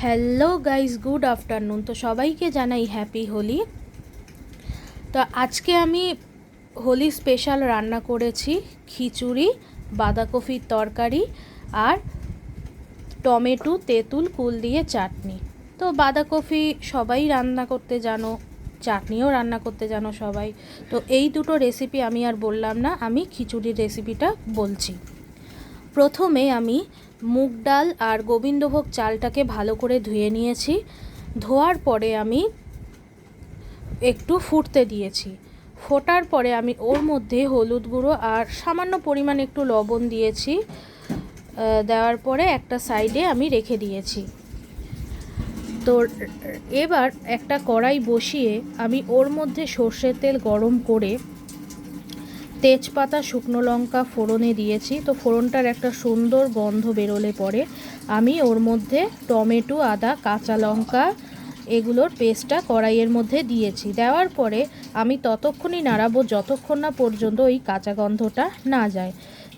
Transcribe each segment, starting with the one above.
Hello guys, good afternoon. তো সবাইকে জানাই হ্যাপি হোলি। তো আজকে আমি হোলি স্পেশাল রান্না করেছি খিচুড়ি, বাঁধাকপির তরকারি আর টমেটো তেঁতুল কুল দিয়ে চাটনি। তো বাঁধাকপি সবাই রান্না করতে জানো, চাটনিও রান্না করতে জানো সবাই। তো এই দুটো রেসিপি আমি আর বললাম না, আমি খিচুড়ির রেসিপিটা বলছি। প্রথমে আমি মুগ ডাল আর গোবিন্দভোগ চালটাকে ভালো করে ধুয়ে নিয়েছি। ধোয়ার পরে আমি একটু ফুটতে দিয়েছি। ফোটার পরে আমি ওর মধ্যে হলুদ গুঁড়ো আর সামান্য পরিমাণ একটু লবণ দিয়েছি। দেওয়ার পরে একটা সাইডে আমি রেখে দিয়েছি। তো এবার একটা কড়াই বসিয়ে আমি ওর মধ্যে সর্ষের তেল গরম করে তেজপাতা, শুকনো লঙ্কা ফোড়নে দিয়েছি। তো ফোড়নটার একটা সুন্দর গন্ধ বেরোলে পরে আমি ওর মধ্যে টমেটো, আদা, কাঁচা লঙ্কা এগুলোর পেস্টটা কড়াইয়ের মধ্যে দিয়েছি। দেওয়ার পরে আমি ততক্ষণই নাড়াবো যতক্ষণ না পর্যন্ত ওই কাঁচা গন্ধটা না যায়।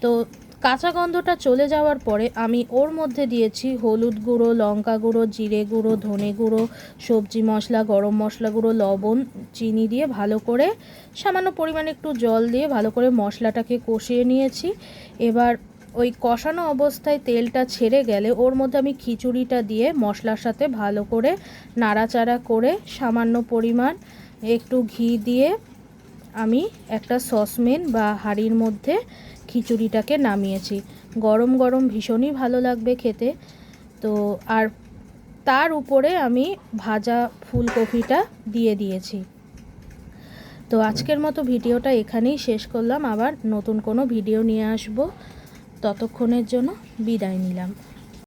তো কাঁচা গন্ধটা চলে যাওয়ার পরে আমি ওর মধ্যে দিয়েছি হলুদ গুঁড়ো, লঙ্কা গুঁড়ো, জিরে গুঁড়ো, ধনে গুঁড়ো, সবজি মশলা, গরম মশলা গুঁড়ো, লবণ, চিনি দিয়ে ভালো করে সামান্য পরিমাণে একটু জল দিয়ে ভালো করে মশলাটাকে কষিয়ে নিয়েছি। এবার ওই কষানো অবস্থায় তেলটা ছেড়ে গেলে ওর মধ্যে আমি খিচুড়িটা দিয়ে মশলার সাথে ভালো করে নাড়াচাড়া করে সামান্য পরিমাণ একটু ঘি দিয়ে আমি একটা সসপ্যান বা হাঁড়ির মধ্যে খিচুড়িটাকে নামিয়েছি। গরম গরম ভীষণই ভালো লাগবে খেতে। তো আর তার উপরে আমি ভাজা ফুলকপিটা দিয়ে দিয়েছি। তো আজকের মতো ভিডিওটা এখানেই শেষ করলাম। আবার নতুন কোনো ভিডিও নিয়ে আসব। ততক্ষণের জন্য বিদায় নিলাম।